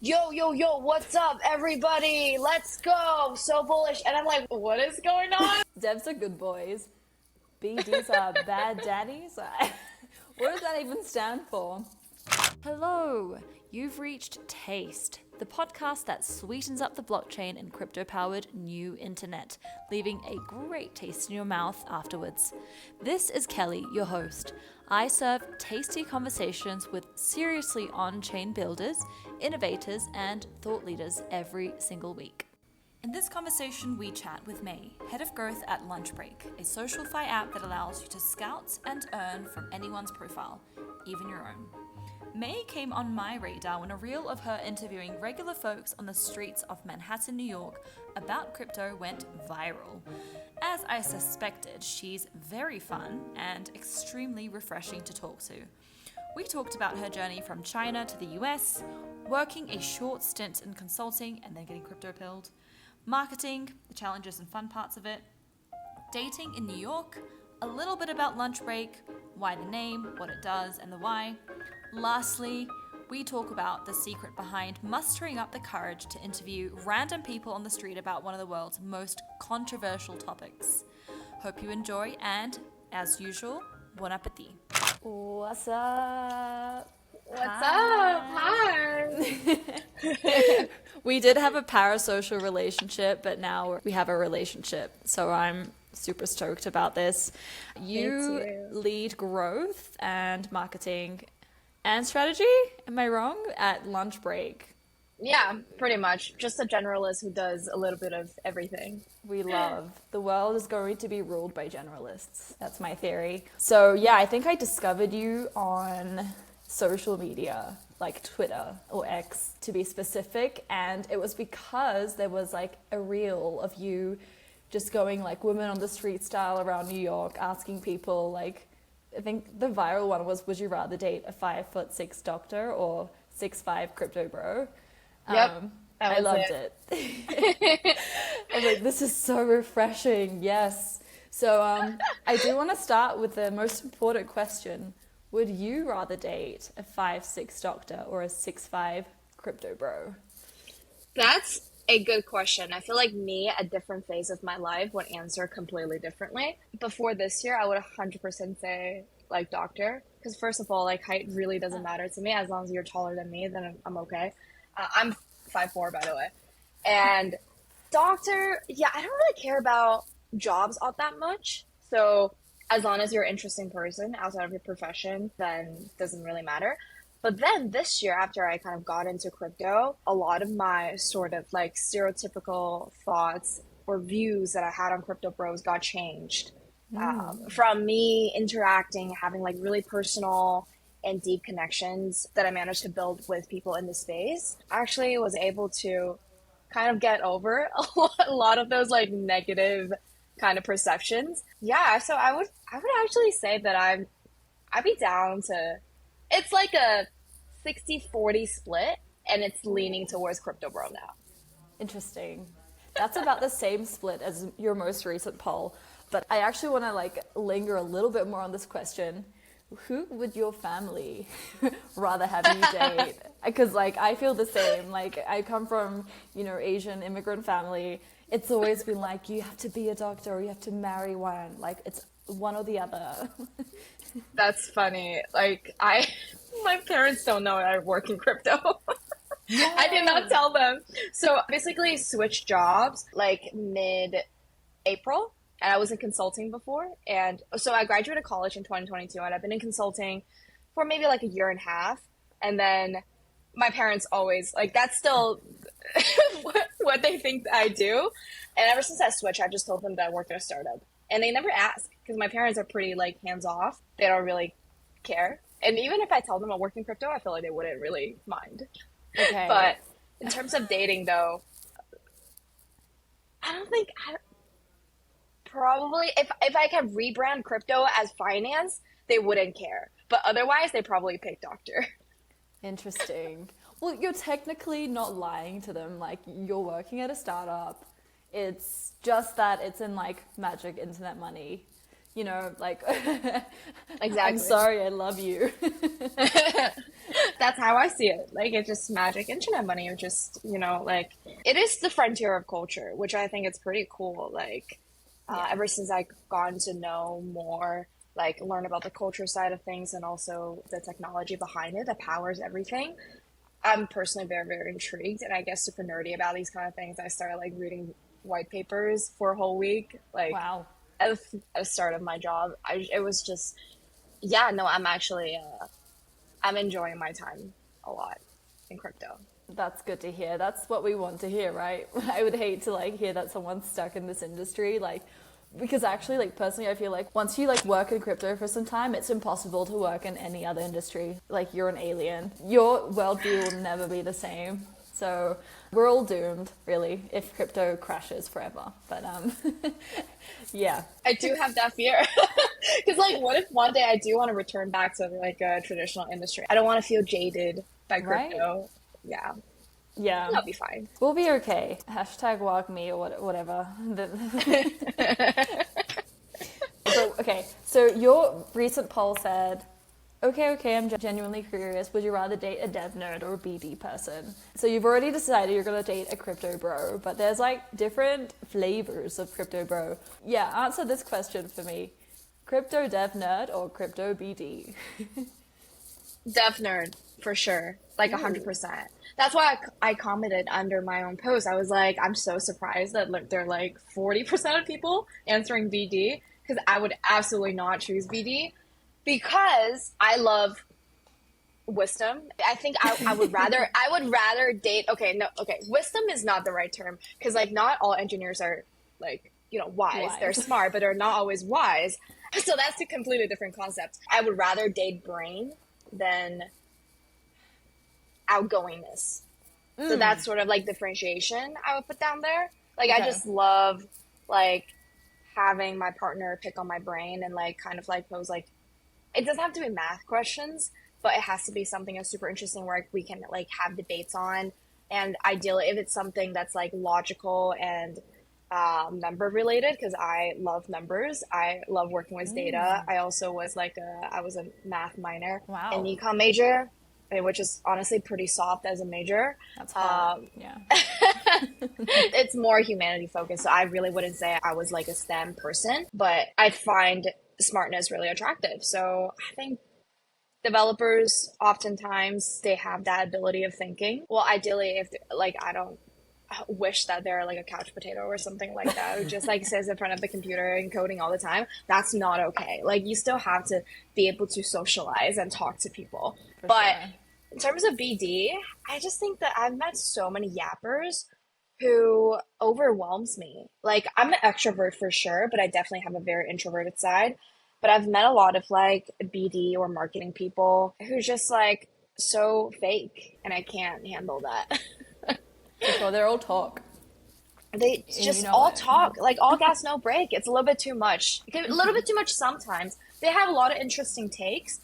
yo, what's up, everybody? Let's go. So bullish. And I'm like, what is going on? Devs are good boys. BDs are bad daddies. What does that even stand for? Hello, you've reached Taste, the podcast that sweetens up the blockchain and crypto-powered new internet, leaving a great taste in your mouth afterwards. This is Kelly, your host. I serve tasty conversations with seriously on-chain builders, innovators, and thought leaders every single week. In this conversation, we chat with May, Head of Growth at Lunchbreak, a socialfi app that allows you to scout and earn from anyone's profile, even your own. May came on my radar when a reel of her interviewing regular folks on the streets of Manhattan, New York about crypto went viral. As I suspected, she's very fun and extremely refreshing to talk to. We talked about her journey from China to the US, working a short stint in consulting and then getting crypto pilled, marketing, the challenges and fun parts of it, dating in New York, a little bit about Lunchbreak, why the name, what it does, and the why. Lastly, we talk about the secret behind mustering up the courage to interview random people on the street about one of the world's most controversial topics. Hope you enjoy, and as usual, bon appetit. What's up? What's up? Hi. We did have a parasocial relationship, but now we have a relationship. So I'm super stoked about this. You lead growth and marketing and strategy, am I wrong? At Lunchbreak. Yeah, pretty much. Just a generalist who does a little bit of everything. We love. The world is going to be ruled by generalists. That's my theory. So yeah, I think I discovered you on social media, like Twitter or X to be specific. And it was because there was like a reel of you just going like women on the street style around New York, asking people like, I think the viral one was, would you rather date a 5'6" doctor or 6'5" crypto bro? Yep. I loved it. I was like, this is so refreshing. Yes. So I do want to start with the most important question. Would you rather date a 5'6" doctor or a 6'5" crypto bro? That's a good question. I feel like me at different phase of my life would answer completely differently. Before this year, I would 100% say like doctor. Because first of all, like height really doesn't matter to me. As long as you're taller than me, then I'm okay. I'm 5'4", by the way. And doctor, yeah, I don't really care about jobs all that much. So as long as you're an interesting person outside of your profession, then it doesn't really matter. But then this year, after I kind of got into crypto, a lot of my sort of like stereotypical thoughts or views that I had on crypto bros got changed. From me interacting, having like really personal and deep connections that I managed to build with people in the space, I actually was able to kind of get over a lot of those like negative kind of perceptions. Yeah, so I would actually say that I'd be down to, it's like a 60-40 split, and it's leaning towards crypto bro now. Interesting. That's about the same split as your most recent poll. But I actually want to like linger a little bit more on this question. Who would your family rather have you date? Because like I feel the same. Like I come from, Asian immigrant family. It's always been like you have to be a doctor or you have to marry one. Like it's one or the other. That's funny. Like my parents don't know I work in crypto. No. I did not tell them. So basically switched jobs like mid-April, and I was in consulting before. And so I graduated college in 2022, and I've been in consulting for maybe like a year and a half. And then my parents always like, that's still what they think I do. And ever since I switched, I've just told them that I work at a startup. And they never ask because my parents are pretty like hands off. They don't really care. And even if I tell them I work in crypto, I feel like they wouldn't really mind. Okay. But in terms of dating though, probably if I can rebrand crypto as finance, they wouldn't care. But otherwise, they probably pick doctor. Interesting. Well, you're technically not lying to them. Like you're working at a startup. It's just that it's in like magic internet money. you know, like, Exactly. I'm sorry, I love you. That's how I see it. Like, it's just magic internet money, or just, like, it is the frontier of culture, which I think it's pretty cool. Like, Yeah. ever since I've gotten to know more, like, learn about the culture side of things and also the technology behind it that powers everything, I'm personally very, very intrigued. And I guess super nerdy about these kind of things. I started, like, reading white papers for a whole week, like, Wow. at the start of my job. It was just, yeah, no, I'm actually, I'm enjoying my time a lot in crypto. That's good to hear. That's what we want to hear, right? I would hate to like hear that someone's stuck in this industry, like, because actually, like, personally, I feel like once you like work in crypto for some time, it's impossible to work in any other industry. Like, you're an alien. Your worldview will never be the same. So we're all doomed, really, if crypto crashes forever. But yeah. I do have that fear. Because, like, what if one day I do want to return back to, like, a traditional industry? I don't want to feel jaded by crypto. Right. Yeah, Yeah. that'll be fine. We'll be okay. Hashtag walk me or whatever. So your recent poll said, okay, I'm genuinely curious. Would you rather date a dev nerd or a BD person? So you've already decided you're going to date a crypto bro, but there's like different flavors of crypto bro. Yeah, answer this question for me. Crypto dev nerd or crypto BD? Dev nerd, for sure. Like, 100%. That's why I commented under my own post. I was like, I'm so surprised that there are like 40% of people answering BD, because I would absolutely not choose BD, because I love wisdom. I think I would rather date. Okay, no, okay. Wisdom is not the right term, because like not all engineers are like, wise. They're smart, but they're not always wise. So that's a completely different concept. I would rather date brain than outgoingness. So that's sort of like differentiation I would put down there. Like, Okay. I just love like having my partner pick on my brain and like kind of like pose, like, it doesn't have to be math questions, but it has to be something that's super interesting where we can like have debates on. And ideally, if it's something that's like logical and number related, because I love numbers. I love working with data. I also was I was a math minor Wow. and econ major, which is honestly pretty soft as a major. That's hard. Yeah. It's more humanity focused, so I really wouldn't say I was like a STEM person, but I find smartness really attractive. So I think developers oftentimes they have that ability of thinking. Well, ideally, if like I don't wish that they're like a couch potato or something like that, who just like sits in front of the computer and coding all the time. That's not okay. Like, you still have to be able to socialize and talk to people. But sure. in terms of BD, I just think that I've met so many yappers who overwhelms me. Like, I'm an extrovert for sure, but I definitely have a very introverted side. But I've met a lot of like BD or marketing people who's just like so fake, and I can't handle that. For sure, they're all talk. They just all talk, like all gas, no break. It's a little bit too much. A little bit too much sometimes. They have a lot of interesting takes,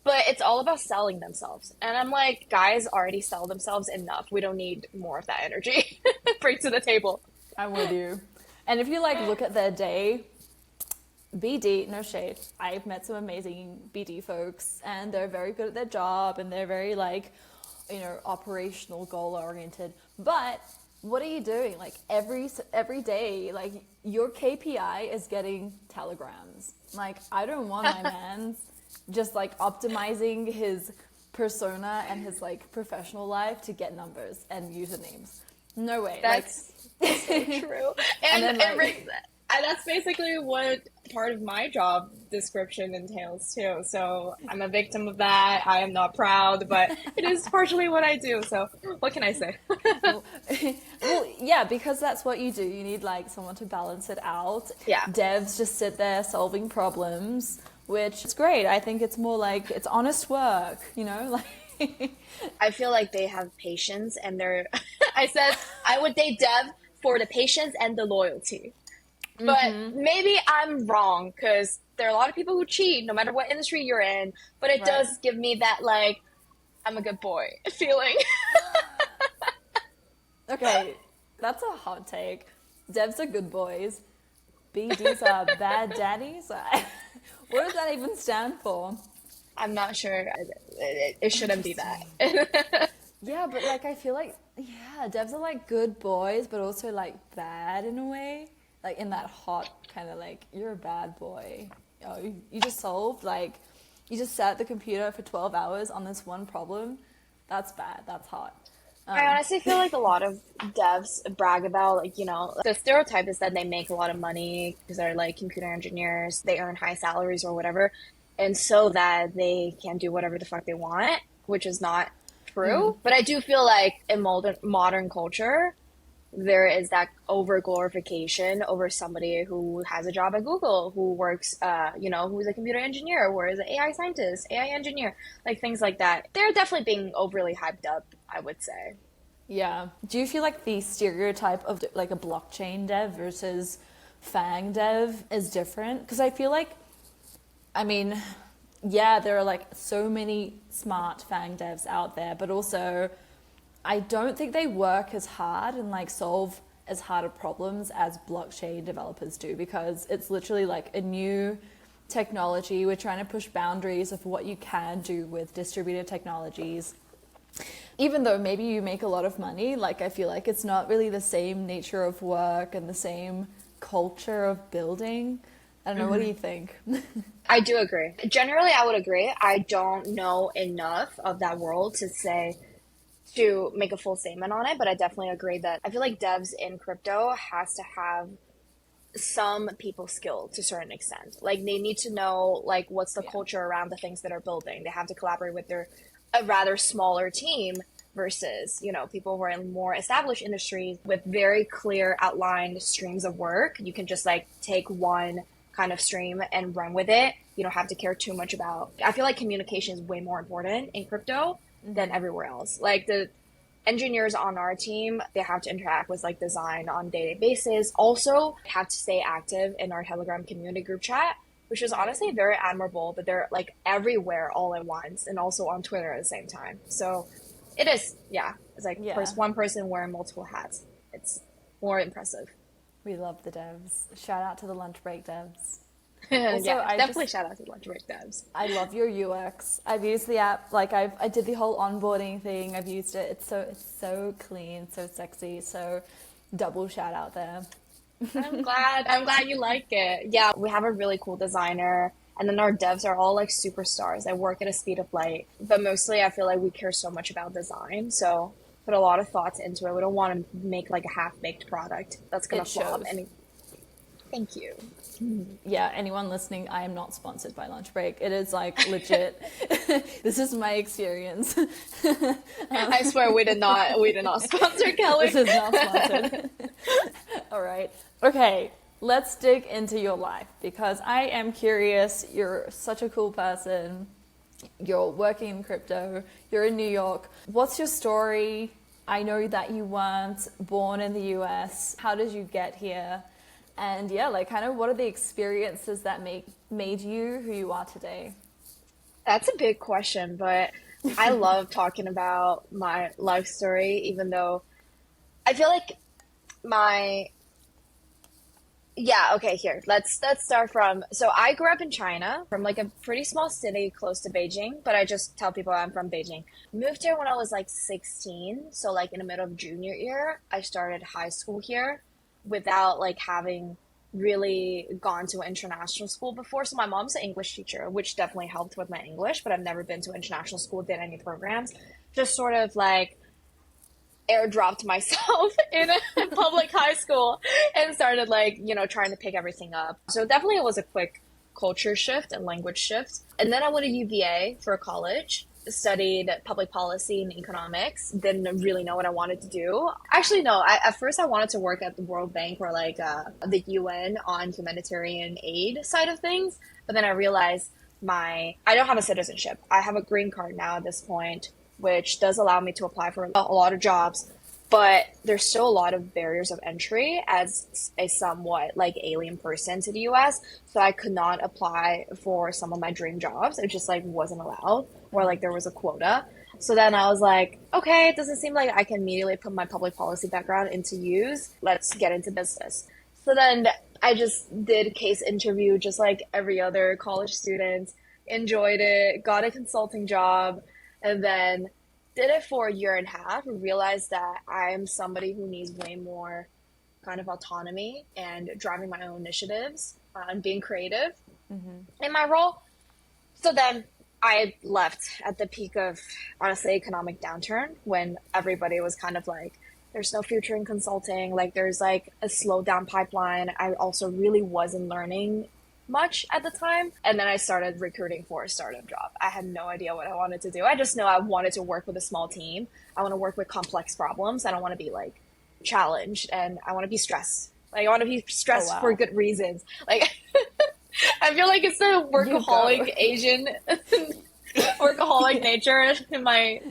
but it's all about selling themselves. And I'm like, guys already sell themselves enough. We don't need more of that energy. Bring to the table. I'm with you. And if you like look at their day, BD, no shade. I've met some amazing BD folks, and they're very good at their job, and they're very like, operational, goal oriented. But what are you doing? Like every day, like your KPI is getting telegrams. Like, I don't want my man's just like optimizing his persona and his like professional life to get numbers and usernames. No way. That's so true. And then, that's basically what part of my job description entails too. So I'm a victim of that. I am not proud, but it is partially what I do. So what can I say? well, yeah, because that's what you do. You need like someone to balance it out. Yeah. Devs just sit there solving problems, which is great. I think it's more like it's honest work, like. I feel like they have patience, and they're. I said I would date dev for the patience and the loyalty. But maybe I'm wrong, because there are a lot of people who cheat no matter what industry you're in. But it does give me that, like, I'm a good boy feeling. Okay, that's a hot take. Devs are good boys. BDs are bad daddies? What does that even stand for? I'm not sure. It shouldn't be that. Yeah, but like I feel like, yeah, devs are like good boys, but also like bad in a way. Like in that hot kind of like, you're a bad boy. Oh, you just solved, like, you just sat at the computer for 12 hours on this one problem. That's bad. That's hot. I honestly feel like a lot of devs brag about, like, the stereotype is that they make a lot of money because they're like computer engineers, they earn high salaries or whatever, and so that they can do whatever the fuck they want, which is not true. But I do feel like in modern culture, there is that over glorification over somebody who has a job at Google, who works, who's a computer engineer, or is an AI scientist, AI engineer, like things like that. They're definitely being overly hyped up, I would say. Yeah. Do you feel like the stereotype of like a blockchain dev versus faang dev is different? Because I feel like, I mean, yeah, there are like so many smart faang devs out there, but also I don't think they work as hard and like solve as hard of problems as blockchain developers do, because it's literally like a new technology. We're trying to push boundaries of what you can do with distributed technologies. Even though maybe you make a lot of money, like I feel like it's not really the same nature of work and the same culture of building. I don't know, what do you think? I do agree. Generally, I would agree. I don't know enough of that world to make a full statement on it, but I definitely agree that I feel like devs in crypto has to have some people skill to a certain extent. Like they need to know like what's the culture around the things that are building. They have to collaborate with a rather smaller team versus, people who are in more established industries with very clear outlined streams of work. You can just like take one kind of stream and run with it. You don't have to care too much about. I feel like communication is way more important in crypto than everywhere else. Like the engineers on our team, they have to interact with like design on a daily basis. Also have to stay active in our Telegram community group chat, which is honestly very admirable, but they're like everywhere all at once and also on Twitter at the same time. So it is, it's like one person wearing multiple hats. It's more impressive. We love the devs. Shout out to the Lunchbreak devs. Also, definitely shout out to Lunchbreak devs. I love your UX. I've used the app. Like I did the whole onboarding thing. I've used it. It's so clean, so sexy. So double shout out there. I'm glad you like it. Yeah, we have a really cool designer, and then our devs are all like superstars. They work at a speed of light. But mostly, I feel like we care so much about design, so put a lot of thoughts into it. We don't want to make like a half-baked product that's gonna flop. Thank you. Yeah, anyone listening, I am not sponsored by Lunchbreak. It is like legit. This is my experience. I swear we did not sponsor Kelly. This is not sponsored. All right. Okay, let's dig into your life because I am curious. You're such a cool person. You're working in crypto. You're in New York. What's your story? I know that you weren't born in the US. How did you get here? And like kind of what are the experiences that made you who you are today? That's a big question, but I love talking about my life story, even though I feel like here. Let's start from, so I grew up in China, from like a pretty small city close to Beijing, but I just tell people I'm from Beijing. Moved here when I was like 16, so like in the middle of junior year, I started high school here without like having really gone to an international school before. So my mom's an English teacher, which definitely helped with my English, but I've never been to international school, did any programs, just sort of like airdropped myself in a public high school and started like, trying to pick everything up. So definitely it was a quick culture shift and language shift. And then I went to UVA for college, studied public policy and economics, didn't really know what I wanted to do. Actually, no, at first I wanted to work at the World Bank or like the UN on humanitarian aid side of things. But then I realized I don't have a citizenship. I have a green card now at this point, which does allow me to apply for a lot of jobs. But there's still a lot of barriers of entry as a somewhat like alien person to the US. So I could not apply for some of my dream jobs. It just like wasn't allowed, or like there was a quota. So then I was like, okay, it doesn't seem like I can immediately put my public policy background into use. Let's get into business. So then I just did case interview just like every other college student, enjoyed it, got a consulting job, and then did it for a year and a half, realized that I'm somebody who needs way more kind of autonomy and driving my own initiatives and being creative in my role. So then I left at the peak of, honestly, economic downturn when everybody was kind of like, there's no future in consulting, like there's like a slowed down pipeline. I also really wasn't learning much at the time. And then I started recruiting for a startup job. I had no idea what I wanted to do. I just know I wanted to work with a small team. I want to work with complex problems. I don't want to be like challenged, and I want to be stressed. Like I want to be stressed for good reasons. Like I feel like it's the workaholic Asian workaholic nature in my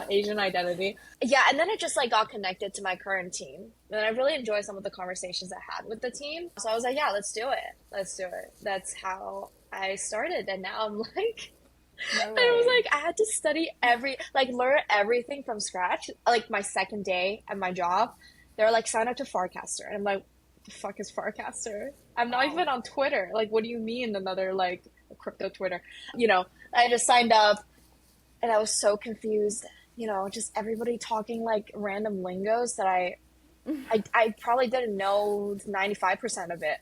Asian identity. Yeah, and then I just like got connected to my current team. And I really enjoyed some of the conversations I had with the team. So I was like, yeah, let's do it. Let's do it. That's how I started. And now I'm like I was like, I had to study learn everything from scratch. Like my second day at my job, they're like, sign up to Farcaster. And I'm like, the fuck is Farcaster? I'm not even on Twitter. Like, what do you mean another like crypto Twitter? I just signed up and I was so confused. Just everybody talking like random lingos that I probably didn't know 95% of it.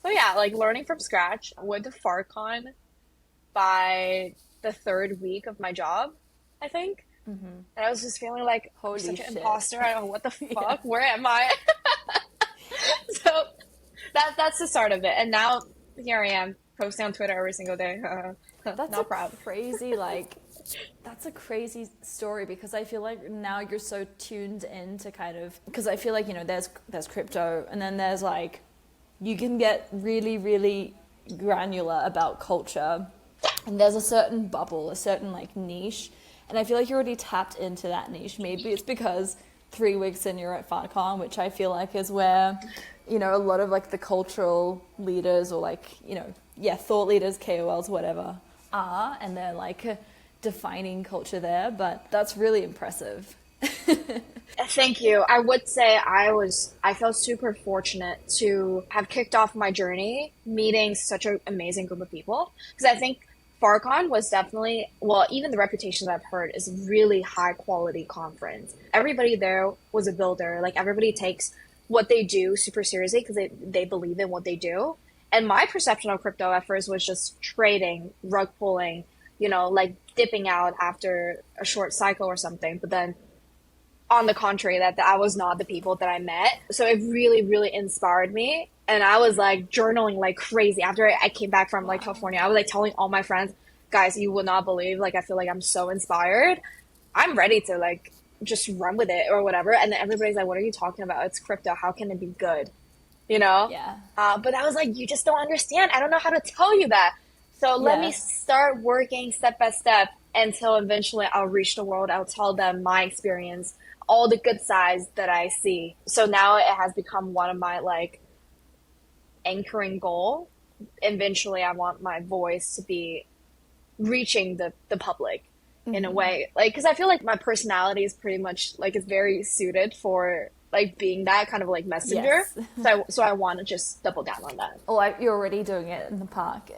So yeah, like learning from scratch. I went to FarCon by the third week of my job, I think. And I was just feeling like such an imposter. I don't know what the fuck. Where am I? So that's the start of it. And now here I am posting on Twitter every single day. That's not proud. Crazy that's a crazy story, because I feel like now you're so tuned in to kind of, because I feel like there's crypto, and then there's like you can get really, really granular about culture, and there's a certain bubble, a certain like niche. And I feel like you already tapped into that niche. Maybe it's because 3 weeks in you're at FarCon, which I feel like is where, a lot of like the cultural leaders or like, thought leaders, KOLs, whatever are. And they're like defining culture there. But that's really impressive. Thank you. I would say I felt super fortunate to have kicked off my journey meeting such an amazing group of people. Because I think FarCon was definitely, even the reputation that I've heard is really high quality conference. Everybody there was a builder. Like everybody takes what they do super seriously because they believe in what they do. And my perception of crypto at first was just trading, rug pulling, like dipping out after a short cycle or something. But then on the contrary, that was not the people that I met. So it really, really inspired me. And I was like journaling like crazy after I came back from like California. I was like telling all my friends, guys, you will not believe, like, I feel like I'm so inspired. I'm ready to like just run with it or whatever. And then everybody's like, what are you talking about? It's crypto. How can it be good? Yeah. But I was like, you just don't understand. I don't know how to tell you that. So let me start working step by step until eventually I'll reach the world. I'll tell them my experience, all the good sides that I see. So now it has become one of my like anchoring goal. Eventually I want my voice to be reaching the public in a way, like, because I feel like my personality is pretty much like it's very suited for like being that kind of like messenger. So I want to just double down on that. You're already doing it in the park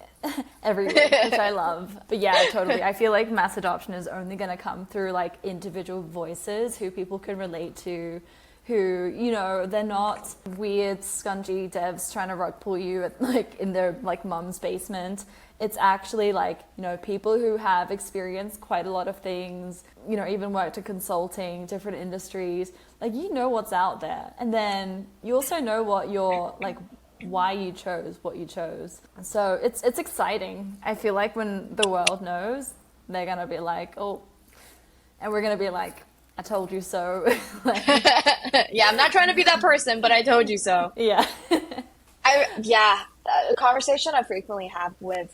every week, which I love. But yeah, totally. I feel like mass adoption is only going to come through like individual voices who people can relate to, who, they're not weird, scungy devs trying to rug pull you at, like in their like mum's basement. It's actually like, people who have experienced quite a lot of things, even worked at consulting, different industries, like, what's out there. And then you also know what you're like, why you chose what you chose. So it's exciting. I feel like when the world knows, they're going to be like, oh, and we're going to be like, I told you so. Yeah, I'm not trying to be that person, but I told you so. Yeah. A conversation I frequently have with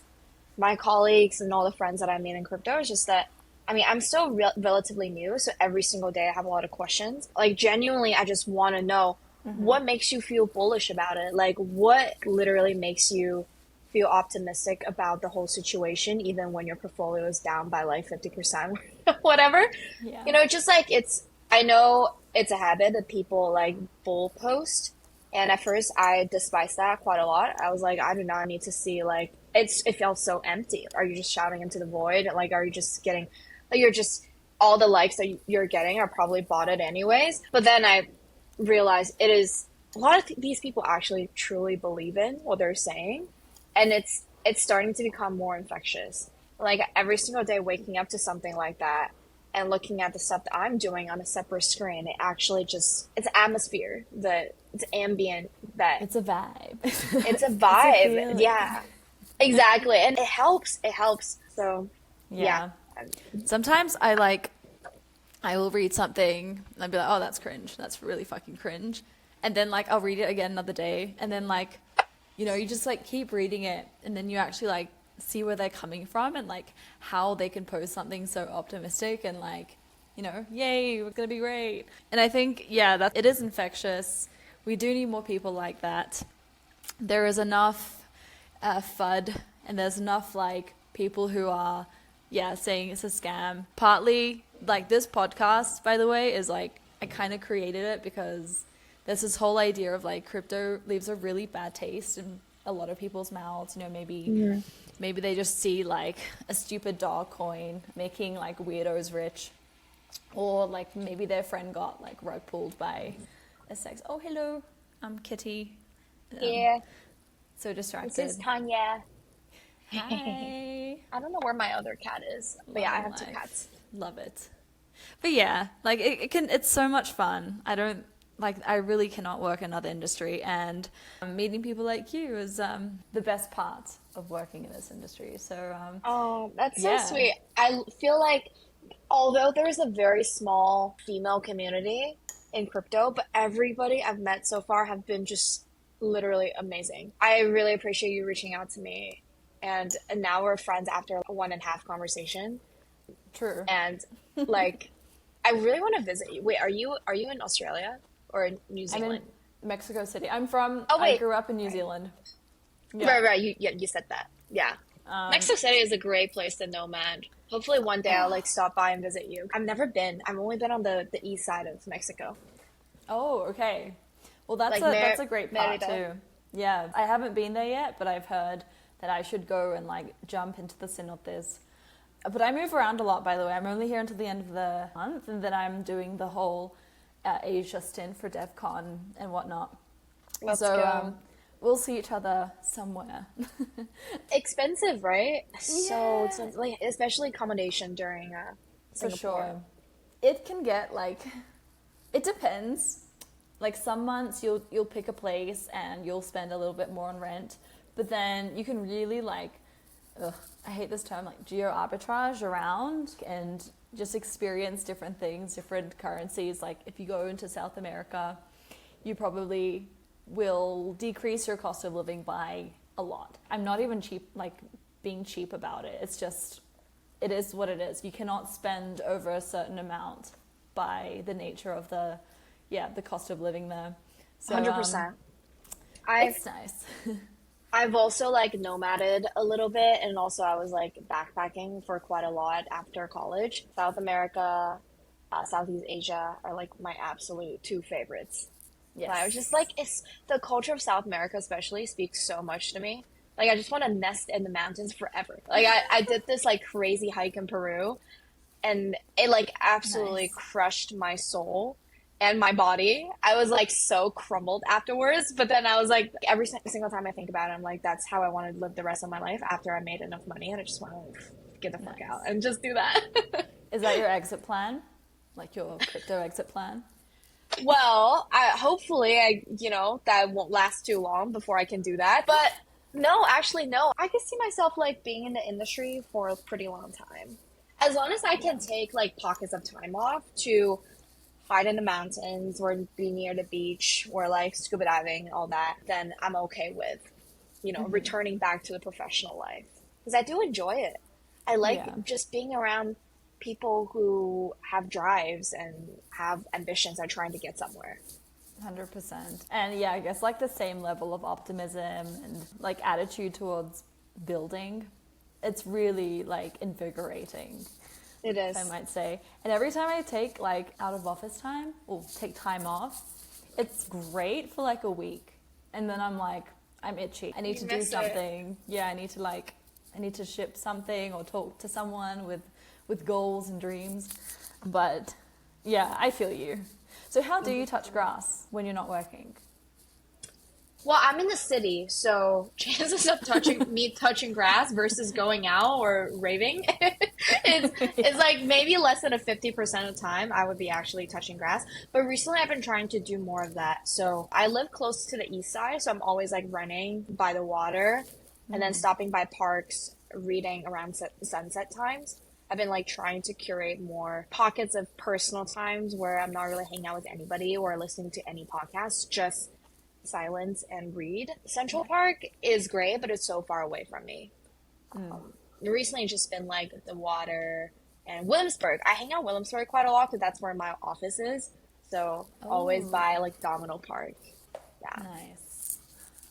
my colleagues and all the friends that I meet in crypto is just that, I'm still relatively new, so every single day I have a lot of questions. Like, genuinely, I just want to know what makes you feel bullish about it? Like, what literally makes you feel optimistic about the whole situation, even when your portfolio is down by like 50%, whatever. Yeah. Just like I know it's a habit that people like bull post And at first, I despised that quite a lot. I was like, I do not need to see like it felt so empty. Are you just shouting into the void? Like, are you just getting like you're just all the likes that you're getting are probably bought it anyways. But then I realized it is a lot of these people actually truly believe in what they're saying, and it's starting to become more infectious. Like every single day, waking up to something like that and looking at the stuff that I'm doing on a separate screen, it actually just it's atmosphere that it's ambient that It's a vibe. it's a It's a vibe. feeling. Yeah, exactly, and it helps. It helps. So yeah, Yeah. Sometimes I will read something and I'll be like, oh, that's cringe. That's really fucking cringe. And then like I'll read it again another day, and then like, you know, you just like keep reading it, and then you actually like see where they're coming from and like how they can post something so optimistic and like, you know, yay, we're gonna be great. And I think, yeah, that it is infectious. We do need more people like that. There is enough FUD, and there's enough like people who are, yeah, saying it's a scam. Partly, like this podcast, by the way, is like I kind of created it because there's this whole idea of like crypto leaves a really bad taste in a lot of people's mouths. You know, maybe they just see like a stupid dog coin making like weirdos rich, or like maybe their friend got like rug pulled by a sex. Oh, hello, I'm Kitty. yeah. So distracted. This is Tanya. Hi. I don't know where my other cat is, but yeah, I have two Life. cats. Love it. But yeah, like it's so much fun. I really cannot work in another industry, and meeting people like you is the best part of working in this industry. So Oh, that's so yeah, sweet. I feel like although there's a very small female community in crypto, but everybody I've met so far have been just literally amazing. I really appreciate you reaching out to me. And now we're friends after a 1.5 conversation. true. And like I really want to visit you. Wait, are you in Australia or in New I'm in Zealand? Mexico City. Oh I wait. grew up in New Zealand. Yeah. Right. You said that. Yeah. Mexico City is a great place to nomad. Hopefully one day I'll like stop by and visit you. I've never been. I've only been on the east side of Mexico. Oh, okay. Well, Like that's a great part Merida. too. Yeah, I haven't been there yet, but I've heard that I should go and like jump into the cenotes. But I move around a lot, by the way. I'm only here until the end of the month, and then I'm doing the whole Asia stint for DevCon and whatnot. Let's So go. we'll see each other somewhere. Expensive, right? So Yeah. expensive, like especially accommodation during For Singapore. sure. It can get like, it depends. Like some months you'll pick a place and you'll spend a little bit more on rent, but then you can really like, I hate this term, like geo arbitrage around and just experience different things, different currencies. Like if you go into South America, you probably will decrease your cost of living by a lot. I'm not even being cheap about it. It's just, it is what it is. You cannot spend over a certain amount by the nature of the cost of living there. So 100%. I've it's nice. I've also like nomaded a little bit, and also I was like backpacking for quite a lot after college. South America, Southeast Asia are like my absolute two favorites. And I was just like, it's the culture of South America, especially, speaks so much to me. Like, I just want to nest in the mountains forever. Like, I did this like crazy hike in Peru, and it like absolutely Nice. crushed my soul and my body. I was like so crumbled afterwards, but then I was like, every single time I think about it, I'm like, that's how I want to live the rest of my life after I made enough money, and I just want to get the fuck Nice. out and just do that. Is that your exit plan? Like your crypto exit plan? Well, hopefully that won't last too long before I can do that. But no, actually, no. I can see myself like being in the industry for a pretty long time. As long as I can take like pockets of time off to hide in the mountains or be near the beach or like scuba diving and all that, then I'm okay with, returning back to the professional life. Because I do enjoy it. I like Yeah. just being around people who have drives and have ambitions and trying to get somewhere. 100%. And yeah, I guess like the same level of optimism and like attitude towards building. It's really like invigorating, It is. I might say. And every time I take like out of office time or take time off, it's great for like a week, and then I'm like, I'm itchy. I need to do something. Yeah, I need to ship something or talk to someone with goals and dreams. But yeah, I feel you. So how do you touch grass when you're not working? Well, I'm in the city, so chances of touching grass versus going out or raving is like maybe less than a 50% of the time I would be actually touching grass. But recently I've been trying to do more of that. So I live close to the east side, so I'm always like running by the water and then stopping by parks, reading around sunset times. I've been like trying to curate more pockets of personal times where I'm not really hanging out with anybody or listening to any podcasts, just silence and read. Central Park is great, but it's so far away from me. Recently, it's just been like the water and Williamsburg. I hang out in Williamsburg quite a lot because that's where my office is. So always by like Domino Park. Yeah. Nice.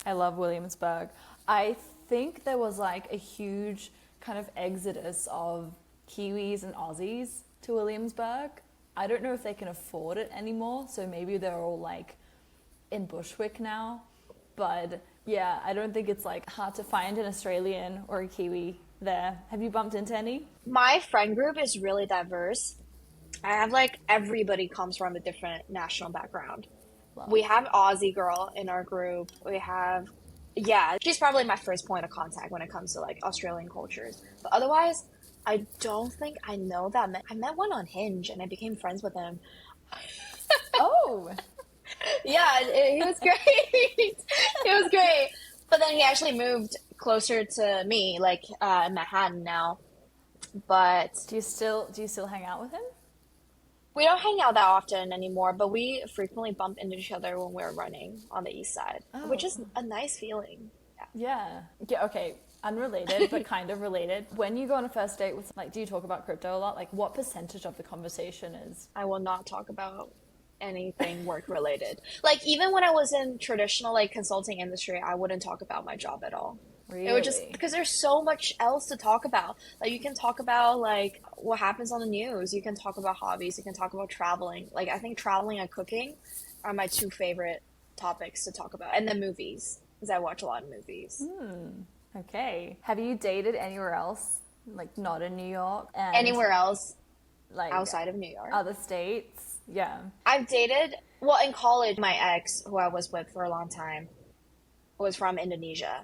I love Williamsburg. I think there was like a huge kind of exodus of Kiwis and Aussies to Williamsburg. I don't know if they can afford it anymore, so maybe they're all like in Bushwick now. But yeah, I don't think it's like hard to find an Australian or a Kiwi there. Have you bumped into any? My friend group is really diverse. I have like everybody comes from a different national background. Love. We have Aussie girl in our group. We have, yeah, she's probably my first point of contact when it comes to like Australian cultures. But otherwise, I don't think I know that. I met one on Hinge and I became friends with him. Oh, Yeah, he was great. It was great. But then he actually moved closer to me, like in Manhattan now. But do you still hang out with him? we don't hang out that often anymore, but we frequently bump into each other when we're running on the east side, which is a nice feeling. Yeah. Yeah, okay. Unrelated, but kind of related. When you go on a first date with, like, do you talk about crypto a lot? Like, what percentage of the conversation is? I will not talk about anything work related. Like, even when I was in traditional, like, consulting industry, I wouldn't talk about my job at all. Really? It would just, because there's so much else to talk about. Like, you can talk about, like, what happens on the news. You can talk about hobbies. You can talk about traveling. Like, I think traveling and cooking are my two favorite topics to talk about. And then movies, because I watch a lot of movies. Okay. Have you dated anywhere else? Like, not in New York? And Anywhere else like outside of New York? other states? Yeah. I've dated, well, in college, my ex, who I was with for a long time, was from Indonesia.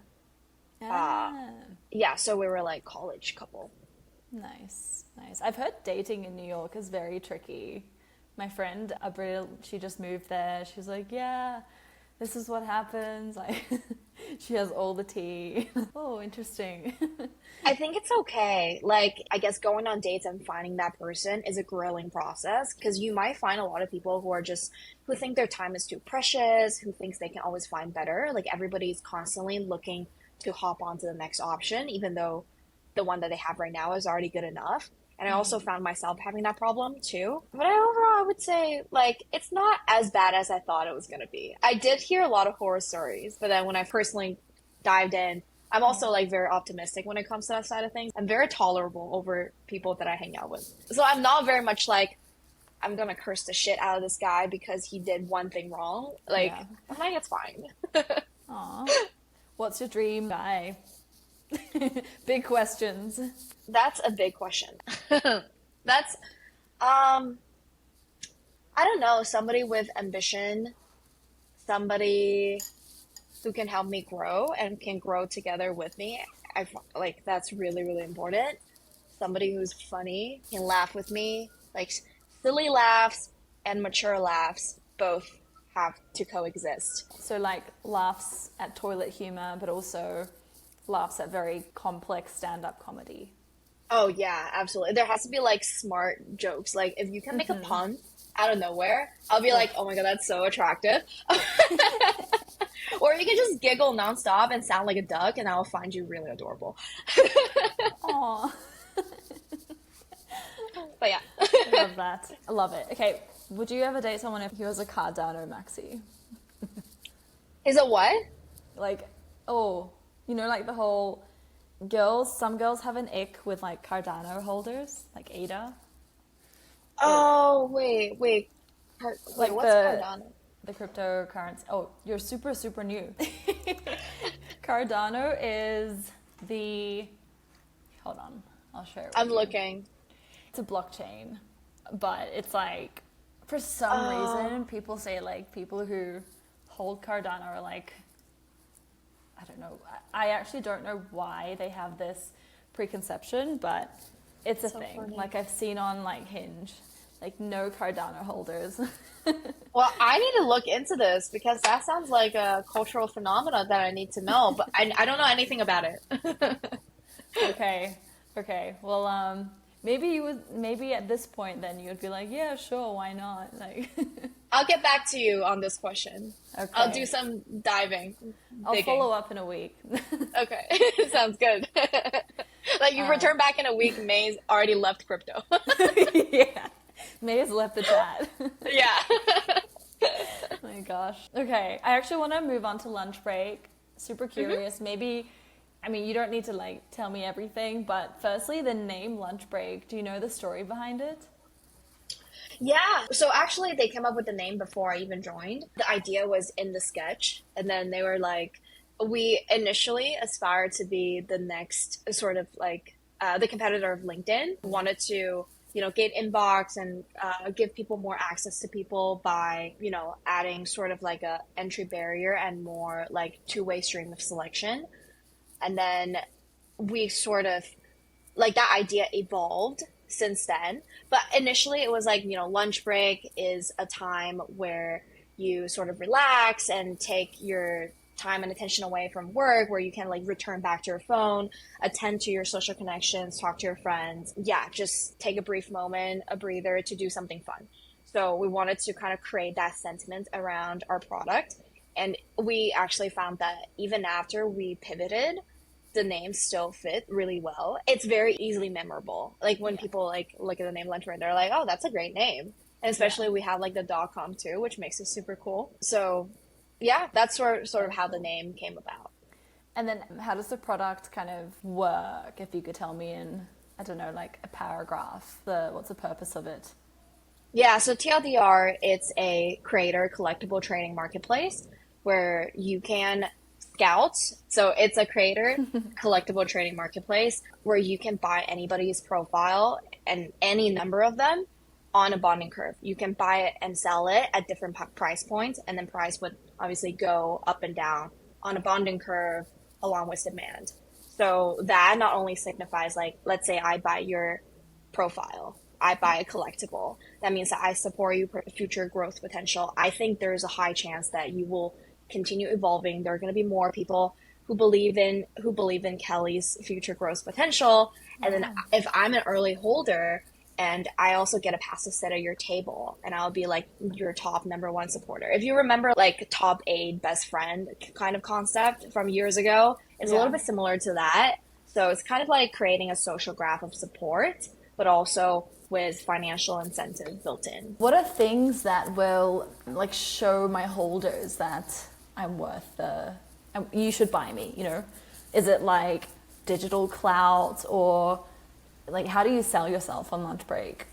Yeah, so we were like college couple. Nice, nice. I've heard dating in New York is very tricky. My friend, Abril, she just moved there. She's like, yeah, this is what happens. Like, she has all the tea. Oh, interesting. I think it's okay. Like, I guess going on dates and finding that person is a growing process because you might find a lot of people who think their time is too precious, who thinks they can always find better. Like, everybody's constantly looking to hop onto the next option, even though the one that they have right now is already good enough. And I also found myself having that problem too. But overall, I would say, like, it's not as bad as I thought it was going to be. I did hear a lot of horror stories, but then when I personally dived in, I'm also, like, very optimistic when it comes to that side of things. I'm very tolerable over people that I hang out with. So I'm not very much like, I'm going to curse the shit out of this guy because he did one thing wrong. Like, Yeah. I'm like, it's fine. Aw. What's your dream guy? Big questions. That's a big question. That's, I don't know, somebody with ambition, somebody who can help me grow and can grow together with me. Like, that's really, really important. Somebody who's funny, can laugh with me, like silly laughs and mature laughs both have to coexist. So, like, laughs at toilet humor, but also laughs at very complex stand-up comedy. Oh yeah, absolutely. There has to be like smart jokes. Like if you can make a pun out of nowhere, I'll be like, oh my God, that's so attractive. Or you can just giggle nonstop and sound like a duck and I'll find you really adorable. Aww. But yeah. I love that. I love it. Okay, would you ever date someone if he was a Cardano maxi? Is it what? Like, oh, you know, like the whole some girls have an ick with like Cardano holders, like Ada. Oh, wait. Like What's the Cardano? the cryptocurrency. Oh, you're super new. Cardano is the. Hold on, I'll show you. I'm looking. It's a blockchain, but it's like, for some reason, people say like people who hold Cardano are like, I don't know. I actually don't know why they have this preconception, but it's a thing. Funny. Like I've seen on like Hinge, like no Cardano holders. Well, I need to look into this because that sounds like a cultural phenomenon that I need to know, but I don't know anything about it. Okay. Well, maybe at this point then you would be like, yeah, sure, why not? Like, I'll get back to you on this question. okay. I'll do some diving. I'll digging. follow up in a week. Okay, sounds good. Like you return back in a week, May's already left crypto. Yeah, May has left the chat. Yeah. Oh my gosh. Okay, I actually want to move on to lunch break. Super curious. Maybe, I mean, you don't need to like tell me everything, but firstly, the name lunch break. Do you know the story behind it? Yeah. So actually, they came up with the name before I even joined. The idea was in the sketch, and then they were like, we initially aspired to be the next sort of like the competitor of LinkedIn. Wanted to, gain inbox and give people more access to people by, adding sort of like a entry barrier and more like two-way stream of selection. And then we sort of like that idea evolved since then. But initially it was like, lunch break is a time where you sort of relax and take your time and attention away from work, where you can like return back to your phone, attend to your social connections, talk to your friends. Yeah, just take a brief moment, a breather to do something fun. So we wanted to kind of create that sentiment around our product. And we actually found that even after we pivoted, the name still fit really well. It's very easily memorable. Like when people like look at the name Lunchbreak, they're like, oh, that's a great name. And especially we have like the .com too, which makes it super cool. So yeah, that's sort of how the name came about. And then how does the product kind of work? If you could tell me in, I don't know, like a paragraph, what's the purpose of it? Yeah, so TLDR, it's a creator collectible trading marketplace where you can scout. So it's a creator collectible trading marketplace where you can buy anybody's profile and any number of them on a bonding curve. You can buy it and sell it at different price points, and then price would obviously go up and down on a bonding curve along with demand. So that not only signifies like, let's say I buy your profile, I buy a collectible. That means that I support your future growth potential. I think there's a high chance that you will continue evolving. There are going to be more people who believe in Kelly's future growth potential. And then if I'm an early holder, and I also get a pass to sit at your table, and I'll be like your top number one supporter. If you remember like top aid best friend kind of concept from years ago, it's a little bit similar to that. So it's kind of like creating a social graph of support, but also with financial incentive built in. What are things that will like show my holders that I'm worth you should buy me, Is it like digital clout, or like how do you sell yourself on lunch break?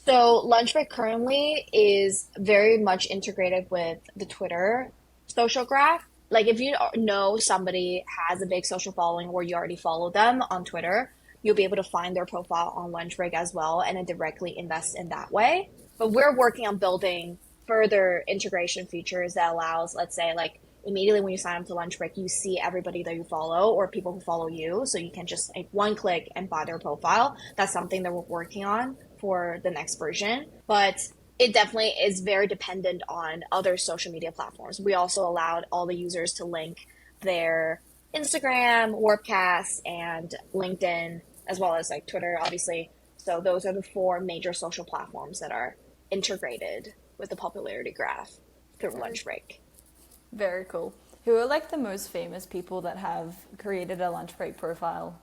So Lunchbreak currently is very much integrated with the Twitter social graph. Like if you know somebody has a big social following or you already follow them on Twitter, you'll be able to find their profile on Lunchbreak as well and then directly invest in that way. But we're working on building further integration features that allows, let's say, like immediately when you sign up to Lunchbreak, you see everybody that you follow or people who follow you. So you can just like one click and buy their profile. That's something that we're working on for the next version. But it definitely is very dependent on other social media platforms. We also allowed all the users to link their Instagram, Warpcast, and LinkedIn, as well as like Twitter, obviously. So those are the 4 major social platforms that are integrated with the popularity graph through Lunchbreak. Very cool. Who are like the most famous people that have created a lunch break profile?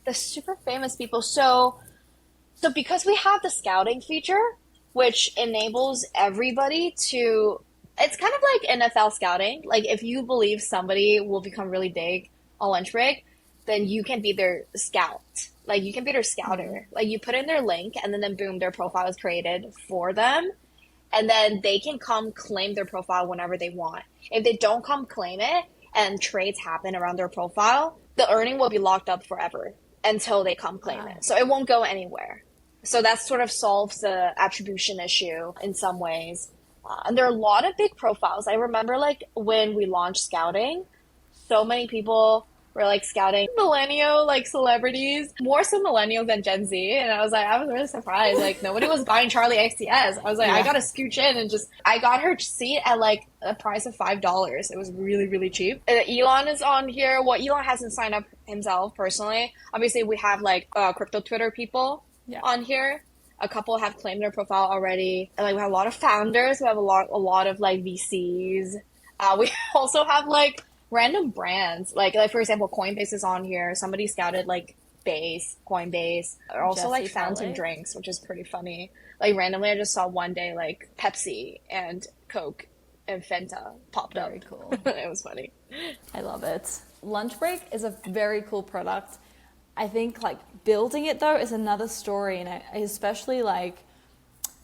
The super famous people. So because we have the scouting feature, which enables everybody to, it's kind of like NFL scouting. Like if you believe somebody will become really big on lunch break, then you can be their scout. Like you can be their scouter. Like you put in their link and then boom, their profile is created for them. and then they can come claim their profile whenever they want. If they don't come claim it and trades happen around their profile, the earning will be locked up forever until they come claim it. So it won't go anywhere. So that sort of solves the attribution issue in some ways. And there are a lot of big profiles. I remember like when we launched scouting, so many people were like scouting millennial like celebrities, more so millennials than Gen Z. And I was really surprised. Like nobody was buying Charlie XCS. I was like, I gotta scooch in and I got her seat at like a price of $5. It was really, really cheap. And Elon is on here. Well, Elon hasn't signed up himself personally. Obviously we have like crypto Twitter people on here. A couple have claimed their profile already. And like we have a lot of founders. We have a lot of like VCs. We also have like random brands, like for example, Coinbase is on here. Somebody scouted like Coinbase, or also like fountain drinks, which is pretty funny. Like randomly, I just saw one day like Pepsi and Coke and Fanta popped up. Very cool. It was funny. I love it. Lunchbreak is a very cool product. I think like building it though is another story, and I especially like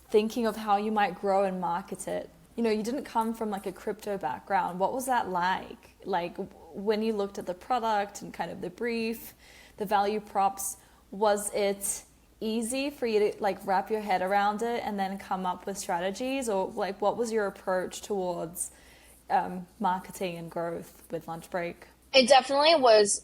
thinking of how you might grow and market it. You know, you didn't come from like a crypto background. What was that like? Like when you looked at the product and kind of the brief, the value props, was it easy for you to like wrap your head around it and then come up with strategies? Or like what was your approach towards marketing and growth with Lunchbreak? It definitely was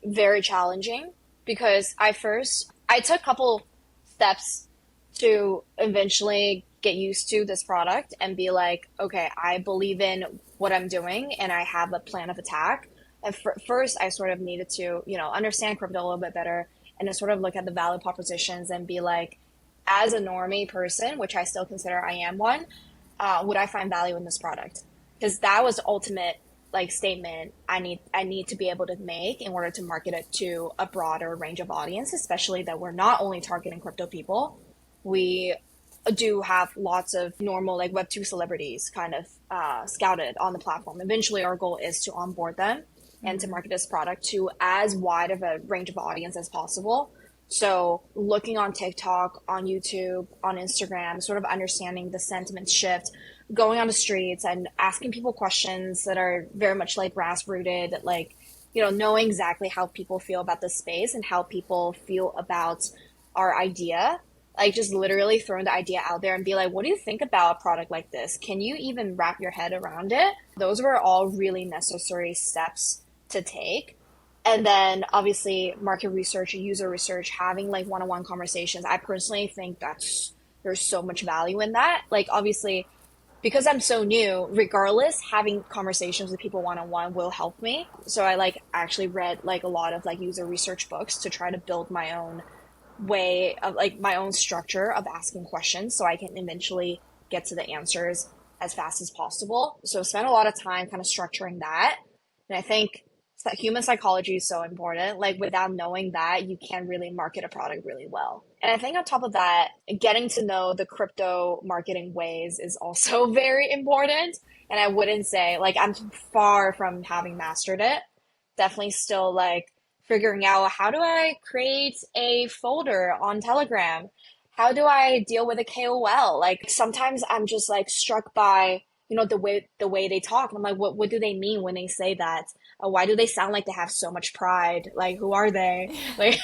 very challenging because I took a couple steps to eventually get used to this product and be like, okay, I believe in what I'm doing and I have a plan of attack. And first, I sort of needed to, understand crypto a little bit better and to sort of look at the value propositions and be like, as a normie person, which I still consider I am one, would I find value in this product? Because that was the ultimate like statement I need to be able to make in order to market it to a broader range of audience, especially that we're not only targeting crypto people. We do have lots of normal like Web2 celebrities kind of scouted on the platform. Eventually, our goal is to onboard them and to market this product to as wide of a range of audience as possible. So looking on TikTok, on YouTube, on Instagram, sort of understanding the sentiment shift, going on the streets and asking people questions that are very much like grassrooted, like, knowing exactly how people feel about the space and how people feel about our idea. Like just literally throwing the idea out there and be like, what do you think about a product like this? Can you even wrap your head around it? Those were all really necessary steps to take. And then obviously market research, user research, having like one-on-one conversations. I personally think there's so much value in that. Like obviously, because I'm so new, regardless, having conversations with people one-on-one will help me. So I like actually read like a lot of like user research books to try to build my own way of like my own structure of asking questions so I can eventually get to the answers as fast as possible. So spend a lot of time kind of structuring that. And I think that human psychology is so important. Like without knowing that, you can't really market a product really well. And I think on top of that, getting to know the crypto marketing ways is also very important. And I wouldn't say like I'm far from having mastered it. Definitely still like figuring out how do I create a folder on Telegram? How do I deal with a KOL? Like sometimes I'm just like struck by, the way they talk. I'm like, what do they mean when they say that? Why do they sound like they have so much pride? Like, who are they? Like,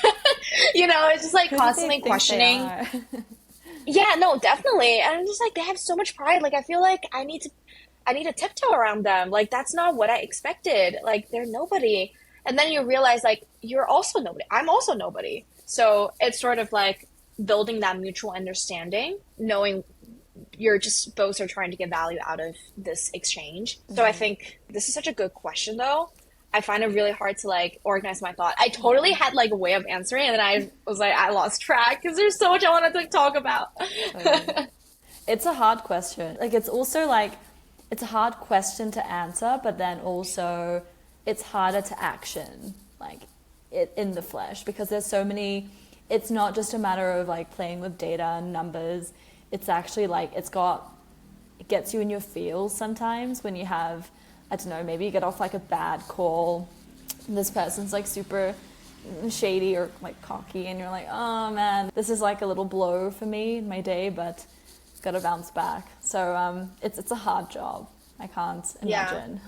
it's just like constantly questioning. Yeah, no, definitely. And I'm just like, they have so much pride. Like, I feel like I need to tiptoe around them. Like, that's not what I expected. Like, they're nobody. And then you realize like, you're also nobody. I'm also nobody. So it's sort of like building that mutual understanding, knowing you're just both are trying to get value out of this exchange. So I think this is such a good question though. I find it really hard to like organize my thought. I totally had like a way of answering and then I was like, I lost track because there's so much I wanted to talk about. It's a hard question. Like it's also like, it's a hard question to answer, but then also it's harder to action like it in the flesh because there's so many, it's not just a matter of like playing with data and numbers. It's actually like, it gets you in your feels sometimes when you have, I don't know, maybe you get off like a bad call. This person's like super shady or like cocky and you're like, oh man, this is like a little blow for me in my day, but gotta bounce back. So it's a hard job. I can't imagine.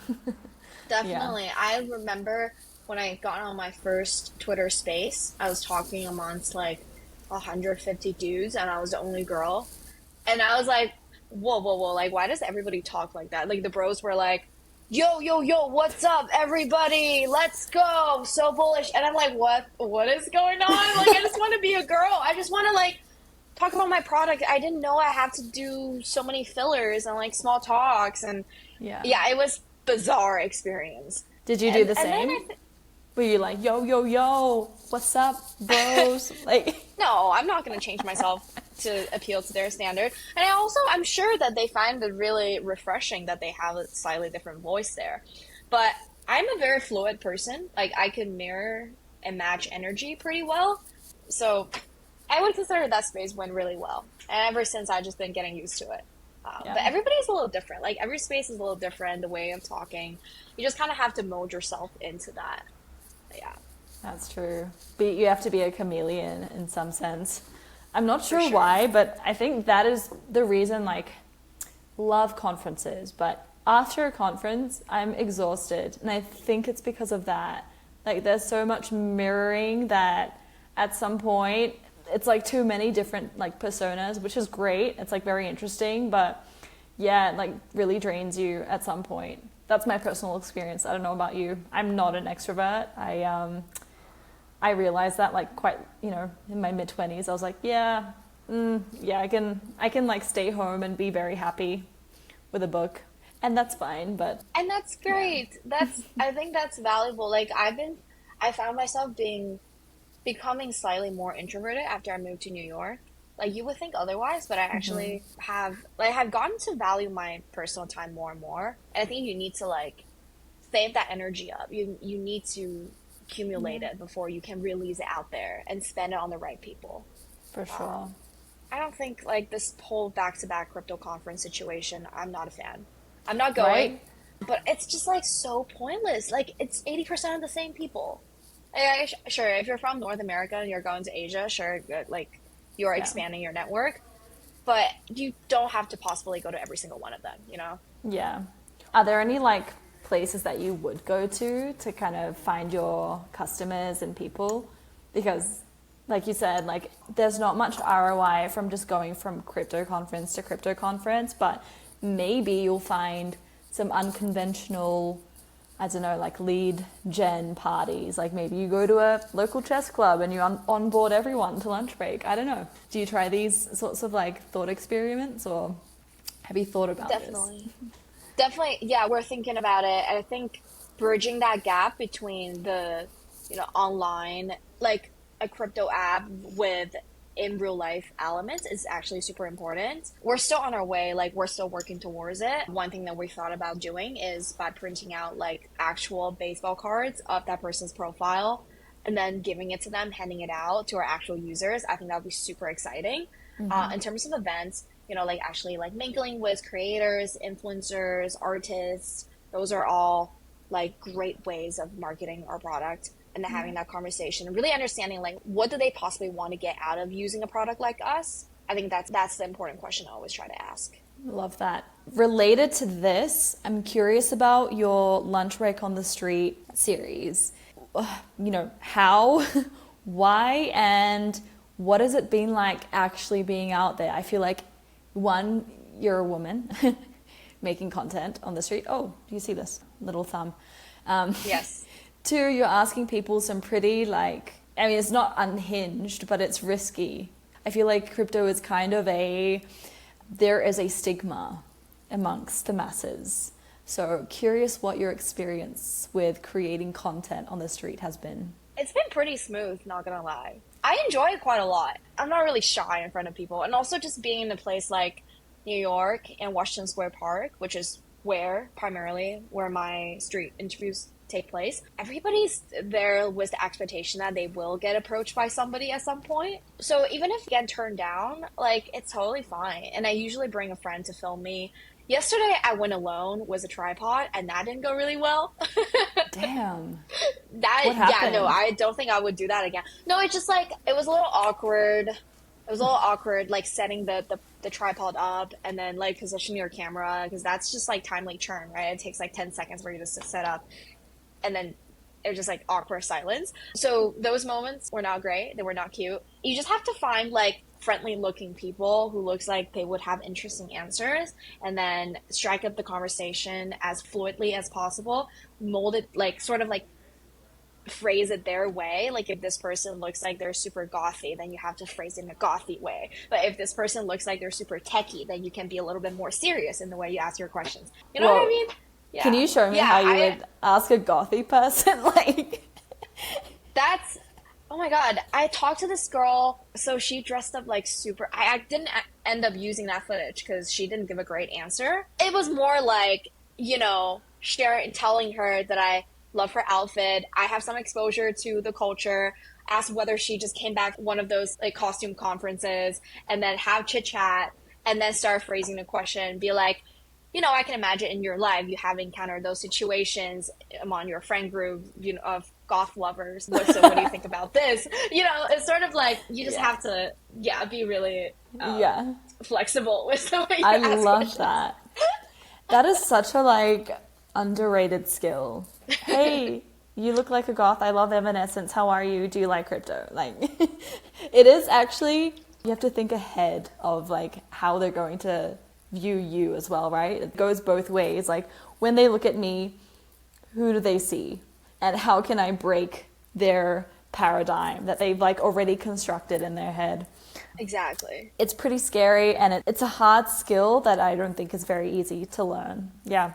Definitely. I remember when I got on my first Twitter space, I was talking amongst like 150 dudes and I was the only girl. And I was like, whoa, whoa, whoa, like why does everybody talk like that? Like the bros were like, yo, yo, yo, what's up, everybody? Let's go. So bullish. And I'm like, what is going on? Like I just want to be a girl. I just want to like talk about my product. I didn't know I had to do so many fillers and like small talks and yeah, it was bizarre experience. Did you do the same? Were you like, yo, yo, yo, what's up, bros? Like, no, I'm not going to change myself to appeal to their standard. And I'm sure that they find it really refreshing that they have a slightly different voice there. But I'm a very fluid person. Like, I can mirror and match energy pretty well. So I would consider that space went really well. And ever since, I've just been getting used to it. But everybody's a little different. Like, every space is a little different, the way of talking. You just kind of have to mold yourself into that. Yeah. That's true. But you have to be a chameleon in some sense. I'm not sure why, but I think that is the reason, like, love conferences. But after a conference, I'm exhausted. And I think it's because of that. Like, there's so much mirroring that at some point, it's like too many different, like, personas, which is great. It's, like, very interesting. But, yeah, it, like, really drains you at some point. That's my personal experience. I don't know about you. I'm not an extrovert. I realized that like quite, in my mid-20s, I was like, I can like stay home and be very happy with a book, and that's fine. And that's great. I think that's valuable. Like I found myself becoming slightly more introverted after I moved to New York. Like you would think otherwise, but I actually have gotten to value my personal time more and more. And I think you need to like save that energy up. You need to accumulate it before you can release it out there and spend it on the right people. For sure. I don't think like this whole back-to-back crypto conference situation, I'm not a fan. I'm not going, right? But it's just like so pointless. Like it's 80% of the same people. Sure, if you're from North America and you're going to Asia, sure, like you're expanding your network, but you don't have to possibly go to every single one of them, Yeah. Are there any like places that you would go to kind of find your customers and people? Because like you said, like there's not much ROI from just going from crypto conference to crypto conference, but maybe you'll find some unconventional, I don't know, like lead gen parties. Like maybe you go to a local chess club and you onboard everyone to Lunchbreak. I don't know. Do you try these sorts of like thought experiments, or have you thought about this? Definitely. Yeah, we're thinking about it. I think bridging that gap between the, online, like a crypto app with in real life elements is actually super important. We're still on our way, like we're still working towards it. One thing that we thought about doing is by printing out like actual baseball cards of that person's profile and then giving it to them, handing it out to our actual users. I think that would be super exciting. In terms of events, like actually like mingling with creators, influencers, artists, those are all like great ways of marketing our product. And then having that conversation and really understanding like what do they possibly want to get out of using a product like us. I think that's the important question I always try to ask. Love that. Related to this, I'm curious about your Lunch Break on the Street series. How, why, and what has it been like actually being out there? I feel like, one, you're a woman making content on the street. Oh, do you see this little thumb? Yes. Two, you're asking people some pretty it's not unhinged, but it's risky. I feel like crypto is kind of there is a stigma amongst the masses. So curious what your experience with creating content on the street has been. It's been pretty smooth, not gonna lie. I enjoy it quite a lot. I'm not really shy in front of people. And also just being in a place like New York and Washington Square Park, which is primarily where my street interviews take place. Everybody's there with the expectation that they will get approached by somebody at some point. So even if you get turned down, like it's totally fine. And I usually bring a friend to film me. Yesterday I went alone with a tripod and that didn't go really well. Damn. What happened? Yeah, no, I don't think I would do that again. No, it's just like it was a little awkward. It was a little awkward like setting the the tripod up and then like position your camera, because that's just like timely churn, right? It takes like 10 seconds for you to set up, and then it's just like awkward silence. So those moments were not great. They were not cute. You just have to find like friendly looking people who looks like they would have interesting answers, and then strike up the conversation as fluidly as possible, mold it, like sort of like phrase it their way. Like if this person looks like they're super gothy, then you have to phrase it in a gothy way. But if this person looks like they're super techie, then you can be a little bit more serious in the way you ask your questions. You know what I mean? Yeah. Can you show me how you would ask a gothy person? Like, that's, oh my god, I talked to this girl, so she dressed up like super, I didn't end up using that footage because she didn't give a great answer. It was more like, you know, telling her that I love her outfit, I have some exposure to the culture, ask whether she just came back one of those like costume conferences, and then have chit chat, and then start phrasing the question, be like, you know, I can imagine in your life you have encountered those situations among your friend group, you know, of goth lovers. So what do you think about this? You know, it's sort of like you just have to, be really flexible with the way you ask I love questions. that. That is such a like underrated skill. Hey, you look like a goth. I love Evanescence. How are you? Do you like crypto? Like, it is actually, you have to think ahead of like how they're going to view you as well, right? It goes both ways. Like when they look at me, who do they see? And how can I break their paradigm that they've like already constructed in their head? Exactly. It's pretty scary, and it's a hard skill that I don't think is very easy to learn. Yeah.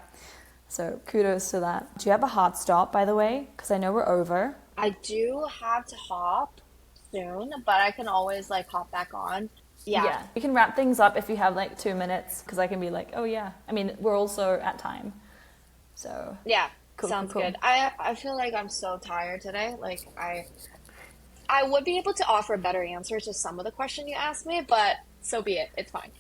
So kudos to that. Do you have a hard stop, by the way? Because I know we're over. I do have to hop soon, but I can always like hop back on. Yeah. We can wrap things up if you have like 2 minutes, because I can be like, oh yeah. I mean, we're also at time. So yeah, cool, sounds cool. good. I feel like I'm so tired today. Like I would be able to offer a better answer to some of the question you asked me, but so be it. It's fine.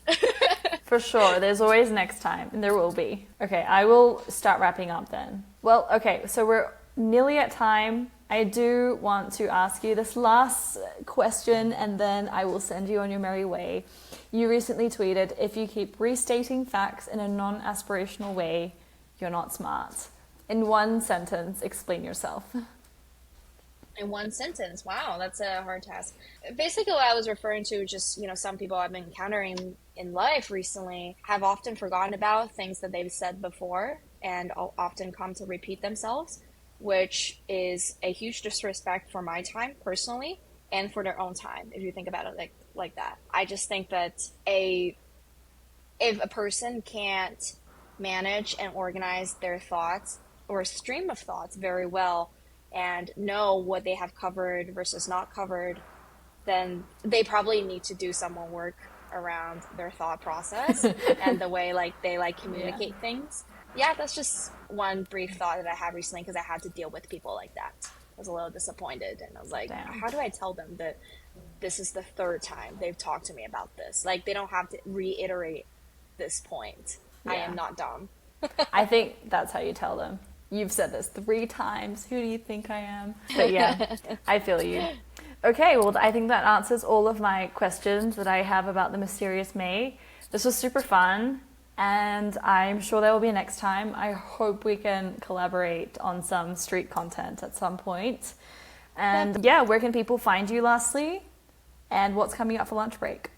For sure. There's always next time, and there will be. Okay, I will start wrapping up then. Well, okay, so we're nearly at time. I do want to ask you this last question, and then I will send you on your merry way. You recently tweeted, if you keep restating facts in a non-aspirational way, you're not smart. In one sentence, explain yourself. In one sentence. Wow, that's a hard task. Basically, what I was referring to, just, you know, some people I've been encountering in life recently have often forgotten about things that they've said before and often come to repeat themselves, which is a huge disrespect for my time personally and for their own time, if you think about it like that. I just think that if a person can't manage and organize their thoughts or a stream of thoughts very well and know what they have covered versus not covered, then they probably need to do some more work around their thought process and the way like they like communicate things. Yeah, that's just one brief thought that I had recently because I had to deal with people like that. I was a little disappointed, and I was like, how do I tell them that this is the third time they've talked to me about this? Like, they don't have to reiterate this point. I am not dumb. I think that's how you tell them. You've said this 3 times. Who do you think I am? But yeah, I feel you. Okay, well, I think that answers all of my questions that I have about the mysterious May. This was super fun, and I'm sure there will be a next time. I hope we can collaborate on some street content at some point. And yeah, where can people find you lastly? And what's coming up for lunch break?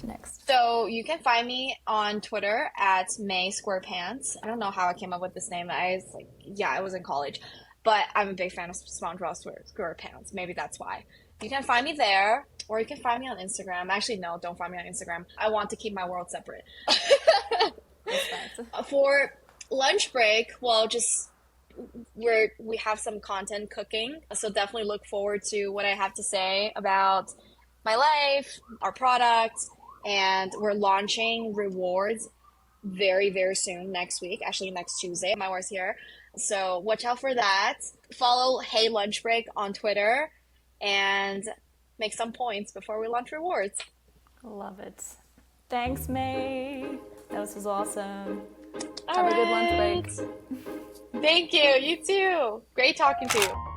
Next. So you can find me on Twitter at May Squarepants. I don't know how I came up with this name. I was in college, but I'm a big fan of SpongeBob SquarePants. Maybe that's why. You can find me there, or you can find me on Instagram. Actually, no, don't find me on Instagram. I want to keep my world separate. For lunch break, well, just we have some content cooking, so definitely look forward to what I have to say about my life, our products. And we're launching rewards very, very soon next week. Actually, next Tuesday. My war's here. So watch out for that. Follow Hey Lunch Break on Twitter and make some points before we launch rewards. Love it. Thanks, May. This was awesome. Have a good lunch break. Thank you. You too. Great talking to you.